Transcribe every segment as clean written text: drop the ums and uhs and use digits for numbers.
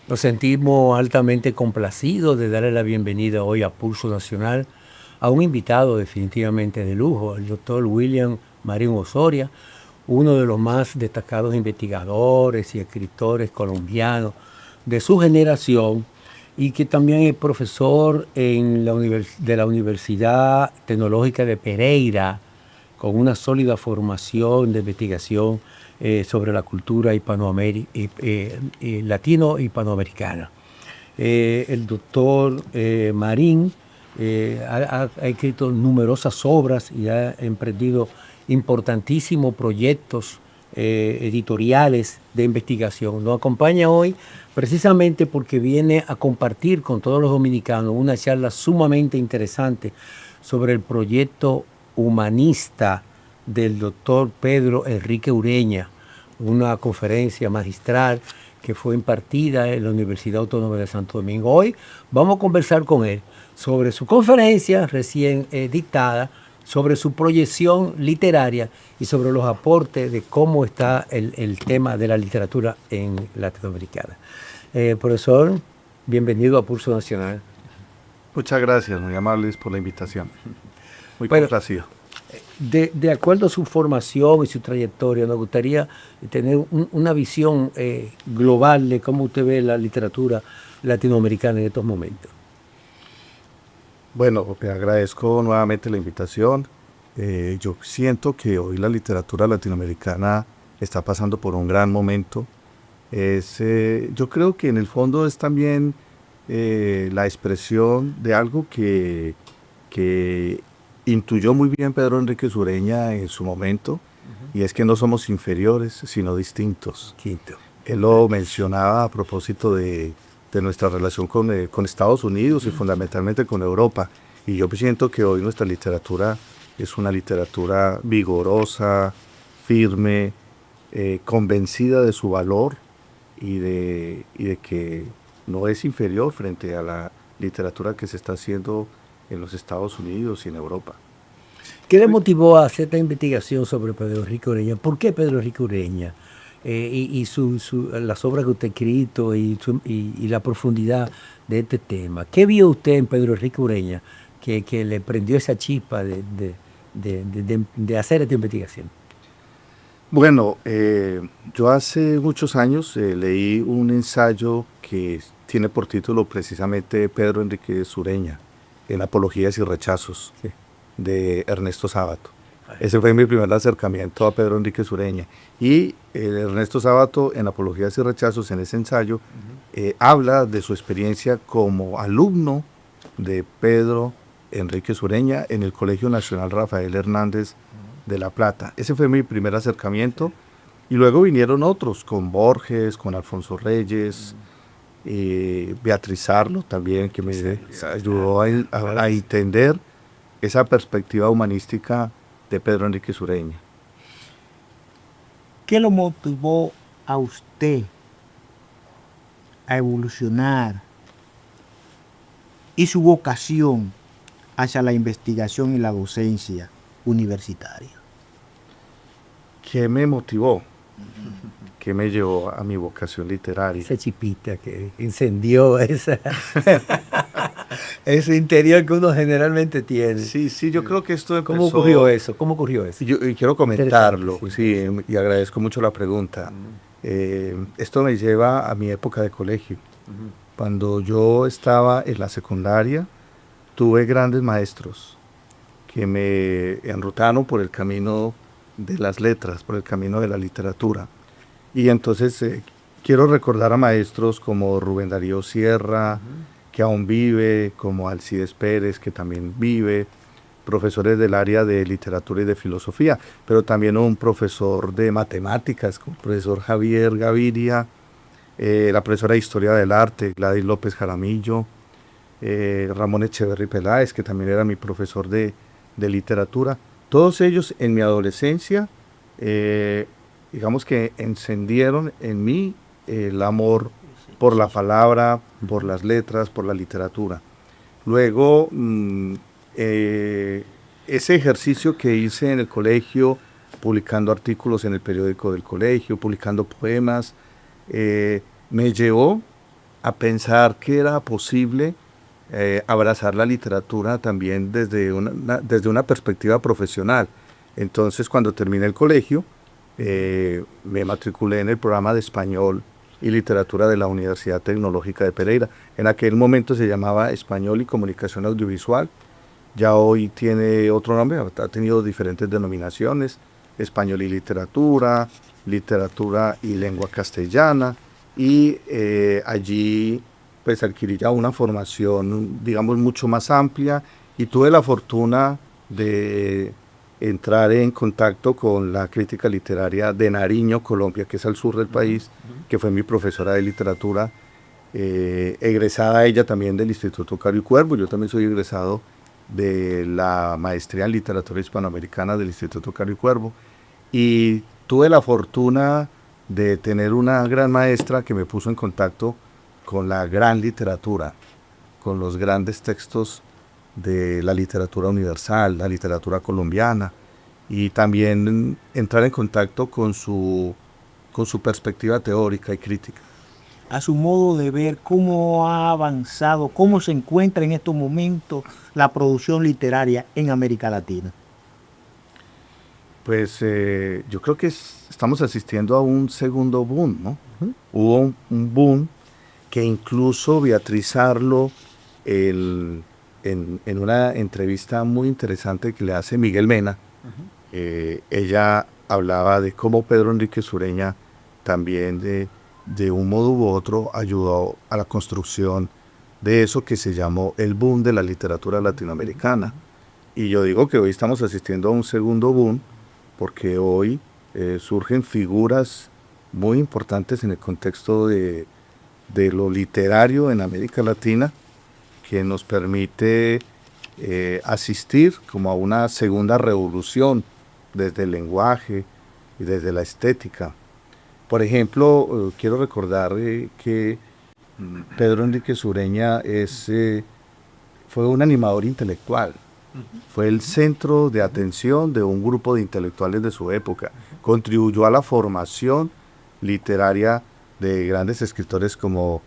Nos sentimos altamente complacidos de darle la bienvenida hoy a Pulso Nacional a un invitado definitivamente de lujo, el doctor William Marín Osoria, uno de los más destacados investigadores y escritores colombianos de su generación y que también es profesor de la Universidad Tecnológica de Pereira, con una sólida formación de investigación sobre la cultura latino-hispanoamericana. El doctor Marín ha escrito numerosas obras y ha emprendido importantísimos proyectos editoriales de investigación. Nos acompaña hoy precisamente porque viene a compartir con todos los dominicanos una charla sumamente interesante sobre el proyecto humanista del doctor Pedro Enrique Ureña, una conferencia magistral que fue impartida en la Universidad Autónoma de Santo Domingo. Hoy vamos a conversar con él sobre su conferencia recién dictada, sobre su proyección literaria y sobre los aportes de cómo está el tema de la literatura en latinoamericana. Profesor, bienvenido a Pulso Nacional. Muchas gracias, muy amables por la invitación. Muy Bueno, complacido. De acuerdo a su formación y su trayectoria, nos gustaría tener una visión global de cómo usted ve la literatura latinoamericana en estos momentos. Bueno, te agradezco nuevamente la invitación. Yo siento que hoy la literatura latinoamericana está pasando por un gran momento. Yo creo que en el fondo es también la expresión de algo que intuyó muy bien Pedro Enrique Sureña en su momento, y es que no somos inferiores, sino distintos. Quinto. Él lo mencionaba a propósito de nuestra relación con Estados Unidos y fundamentalmente con Europa. Y yo siento que hoy nuestra literatura es una literatura vigorosa, firme, convencida de su valor y de que no es inferior frente a la literatura que se está haciendo en los Estados Unidos y en Europa. ¿Qué le motivó a hacer esta investigación sobre Pedro Enrique Ureña? ¿Por qué Pedro Enrique Ureña? Las obras que usted ha escrito y la profundidad de este tema. ¿Qué vio usted en Pedro Enrique Ureña que le prendió esa chispa de hacer esta investigación? Bueno, yo hace muchos años leí un ensayo que tiene por título precisamente Pedro Enrique Sureña, en Apologías y Rechazos, Sí. de Ernesto Sábato. Ese fue mi primer acercamiento a Pedro Enrique Sureña. Y Ernesto Sábato, en Apologías y Rechazos, en ese ensayo, habla de su experiencia como alumno de Pedro Enrique Sureña en el Colegio Nacional Rafael Hernández de La Plata. Ese fue mi primer acercamiento. Y luego vinieron otros, con Borges, con Alfonso Reyes, Beatriz Arlo también, que me ayudó a entender esa perspectiva humanística de Pedro Enrique Sureña. ¿Qué lo motivó a usted a evolucionar y su vocación hacia la investigación y la docencia universitaria? ¿Qué me motivó? ¿Qué me llevó a mi vocación literaria? Esa chipita que encendió ese interior que uno generalmente tiene. Sí, yo creo que esto empezó... ¿Cómo ocurrió eso? ¿Cómo ocurrió eso? Y quiero comentarlo, Sí. y agradezco mucho la pregunta. Esto me lleva a mi época de colegio. Cuando yo estaba en la secundaria, tuve grandes maestros que me enrutaron por el camino de las letras, por el camino de la literatura. Y entonces quiero recordar a maestros como Rubén Darío Sierra, que aún vive, como Alcides Pérez, que también vive, profesores del área de literatura y de filosofía, pero también un profesor de matemáticas, como el profesor Javier Gaviria, la profesora de Historia del Arte, Gladys López Jaramillo, Ramón Echeverry Peláez, que también era mi profesor de literatura. Todos ellos en mi adolescencia, digamos que encendieron en mí el amor por la palabra, por las letras, por la literatura. Luego, ese ejercicio que hice en el colegio, publicando artículos en el periódico del colegio, publicando poemas, me llevó a pensar que era posible abrazar la literatura también desde una perspectiva profesional. Entonces, cuando terminé el colegio, me matriculé en el programa de Español y Literatura de la Universidad Tecnológica de Pereira. En aquel momento se llamaba Español y Comunicación Audiovisual. Ya hoy tiene otro nombre, ha tenido diferentes denominaciones: Español y Literatura, Literatura y Lengua Castellana, y allí pues adquirí ya una formación, digamos, mucho más amplia, y tuve la fortuna de entrar en contacto con la crítica literaria de Nariño, Colombia, que es al sur del país, que fue mi profesora de literatura, egresada ella también del Instituto Caro y Cuervo. Yo también soy egresado de la maestría en literatura hispanoamericana del Instituto Caro y Cuervo, y tuve la fortuna de tener una gran maestra que me puso en contacto con la gran literatura, con los grandes textos de la literatura universal, la literatura colombiana, y también entrar en contacto con su perspectiva teórica y crítica. A su modo de ver, ¿cómo ha avanzado, cómo se encuentra en estos momentos la producción literaria en América Latina? Pues yo creo que estamos asistiendo a un segundo boom, ¿no? Hubo un boom que incluso Beatriz Arlo, en una entrevista muy interesante que le hace Miguel Mena, ella hablaba de cómo Pedro Enríquez Ureña también de un modo u otro ayudó a la construcción de eso que se llamó el boom de la literatura latinoamericana. Y yo digo que hoy estamos asistiendo a un segundo boom, porque hoy surgen figuras muy importantes en el contexto de lo literario en América Latina, que nos permite asistir como a una segunda revolución desde el lenguaje y desde la estética. Por ejemplo, quiero recordar que Pedro Enríquez Ureña fue un animador intelectual, fue el centro de atención de un grupo de intelectuales de su época, contribuyó a la formación literaria de grandes escritores como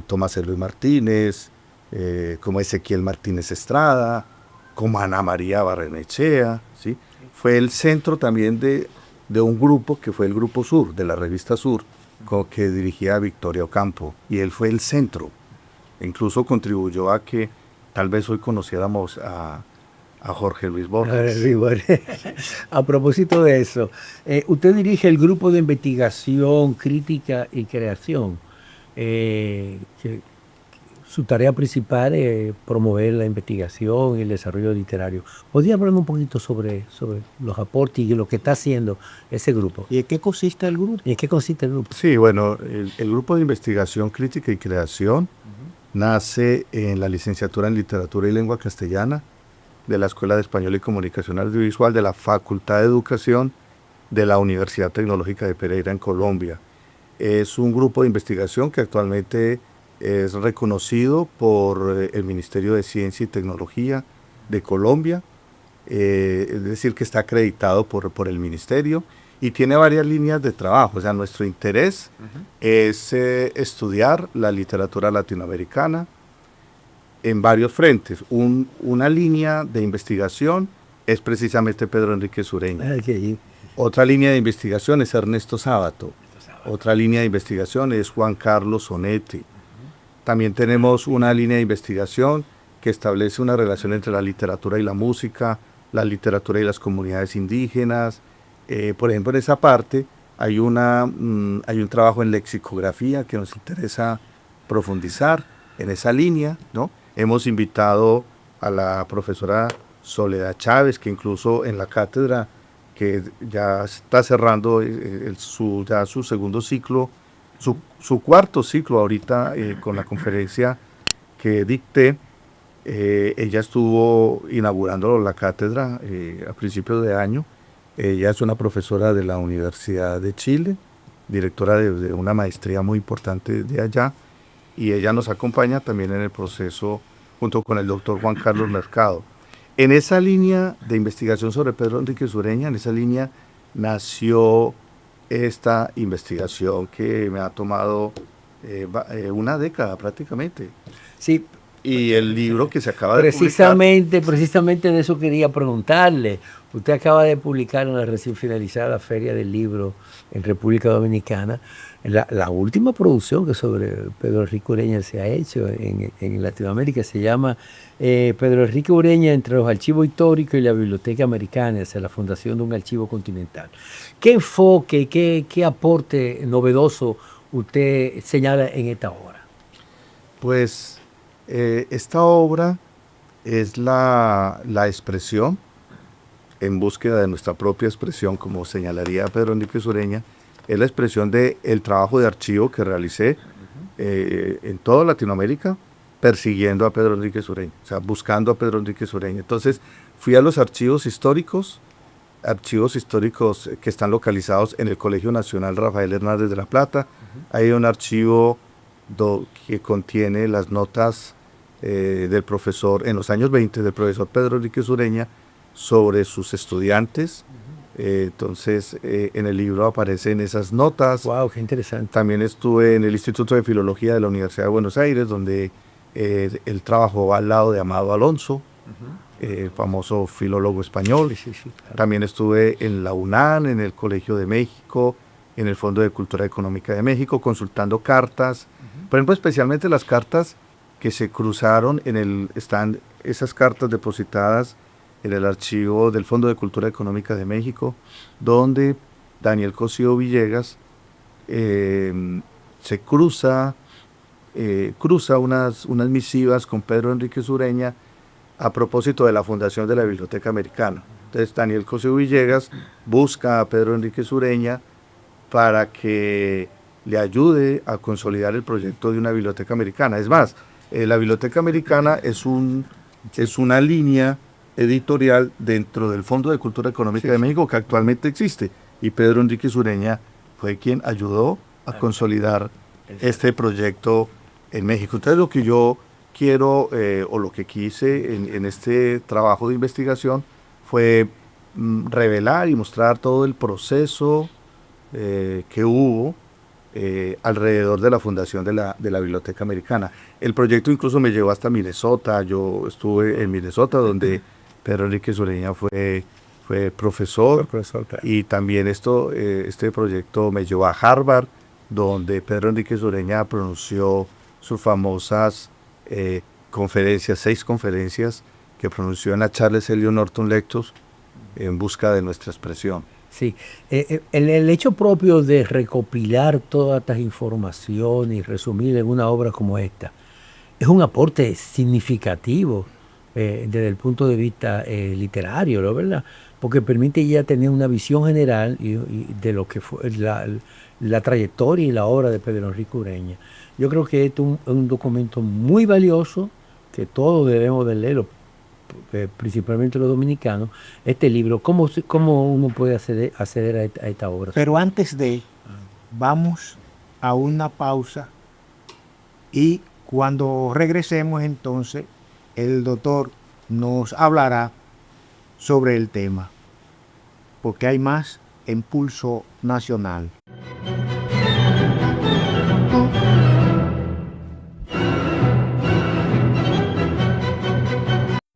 Tomás Eloy Martínez, como Ezequiel Martínez Estrada, como Ana María Barrenechea, ¿sí? Fue el centro también de un grupo que fue el Grupo Sur, de la revista Sur, que dirigía Victoria Ocampo, y él fue el centro. Incluso contribuyó a que tal vez hoy conociéramos a Jorge Luis Borges. A propósito de eso, usted dirige el grupo de investigación, crítica y creación. Su tarea principal es promover la investigación y el desarrollo literario. ¿Podría hablarme un poquito sobre los aportes y lo que está haciendo ese grupo? ¿Y en qué consiste el grupo? ¿Y en qué consiste el grupo? Sí, bueno, el grupo de investigación, crítica y creación nace en la licenciatura en Literatura y Lengua Castellana de la Escuela de Español y Comunicación Audiovisual de la Facultad de Educación de la Universidad Tecnológica de Pereira en Colombia. Es un grupo de investigación que actualmente es reconocido por el Ministerio de Ciencia y Tecnología de Colombia, es decir, que está acreditado por el Ministerio, y tiene varias líneas de trabajo. O sea, nuestro interés es estudiar la literatura latinoamericana en varios frentes. Una línea de investigación es precisamente Pedro Enríquez Ureña. Okay. Otra línea de investigación es Ernesto Sábato. Otra línea de investigación es Juan Carlos Onetti. También tenemos una línea de investigación que establece una relación entre la literatura y la música, la literatura y las comunidades indígenas. Por ejemplo, en esa parte hay un trabajo en lexicografía que nos interesa profundizar en esa línea, ¿no? Hemos invitado a la profesora Soledad Chávez, que incluso en la cátedra, que ya está cerrando su segundo ciclo, su cuarto ciclo ahorita, con la conferencia que dicté, ella estuvo inaugurando la cátedra a principios de año. Ella es una profesora de la Universidad de Chile, directora de una maestría muy importante de allá, y ella nos acompaña también en el proceso junto con el doctor Juan Carlos Mercado. En esa línea de investigación sobre Pedro Enríquez Ureña, en esa línea nació esta investigación que me ha tomado una década prácticamente. Sí, Y el libro que se acaba de precisamente de eso quería preguntarle. Usted acaba de publicar en la recién finalizada Feria del Libro en República Dominicana la última producción que sobre Pedro Enrique Ureña se ha hecho en Latinoamérica. Se llama Pedro Enrique Ureña entre los archivos históricos y la Biblioteca Americana, hacia la fundación de un archivo continental. ¿Qué enfoque, qué aporte novedoso usted señala en esta obra? Pues esta obra es la expresión, en búsqueda de nuestra propia expresión, como señalaría Pedro Enrique Ureña, es la expresión del trabajo de archivo que realicé en toda Latinoamérica, persiguiendo a Pedro Enrique Ureña, o sea, buscando a Pedro Enrique Ureña. Entonces, fui a los archivos históricos que están localizados en el Colegio Nacional Rafael Hernández de la Plata. Hay un archivo que contiene las notas del profesor, en los años 20, del profesor Pedro Enrique Ureña, sobre sus estudiantes. Entonces, en el libro aparecen esas notas. ¡Wow! ¡Qué interesante! También estuve en el Instituto de Filología de la Universidad de Buenos Aires, donde él trabajó al lado de Amado Alonso, famoso filólogo español. Sí, claro. También estuve en la UNAM, en el Colegio de México, en el Fondo de Cultura Económica de México, consultando cartas. Por ejemplo, especialmente las cartas que se cruzaron están esas cartas depositadas en el archivo del Fondo de Cultura Económica de México, donde Daniel Cosío Villegas se cruza unas misivas con Pedro Enrique Ureña a propósito de la fundación de la Biblioteca Americana. Entonces Daniel Cosío Villegas busca a Pedro Enrique Ureña para que le ayude a consolidar el proyecto de una biblioteca americana. Es más, la Biblioteca Americana es una línea editorial dentro del Fondo de Cultura Económica de México que actualmente existe, y Pedro Enrique Ureña fue quien ayudó a consolidar este proyecto en México. Entonces, lo que yo quiero o lo que quise en este trabajo de investigación fue revelar y mostrar todo el proceso que hubo alrededor de la fundación de la Biblioteca Americana. El proyecto incluso me llevó hasta Minnesota. Yo estuve en Minnesota, donde Pedro Enrique Ureña fue profesor, Claro. y también este proyecto me llevó a Harvard, donde Pedro Enrique Ureña pronunció sus famosas conferencias, 6 conferencias que pronunció en la Charles Eliot Norton Lectures en busca de nuestra expresión. Sí, el hecho propio de recopilar todas estas informaciones y resumir en una obra como esta es un aporte significativo desde el punto de vista literario, ¿no? ¿Verdad? Porque permite ya tener una visión general y de lo que fue la trayectoria y la obra de Pedro Enrique Ureña. Yo creo que esto es un documento muy valioso que todos debemos de leerlo, principalmente los dominicanos. Este libro, ¿cómo uno puede acceder a esta obra? Pero antes vamos a una pausa, y cuando regresemos entonces el doctor nos hablará sobre el tema, porque hay más en Pulso Nacional.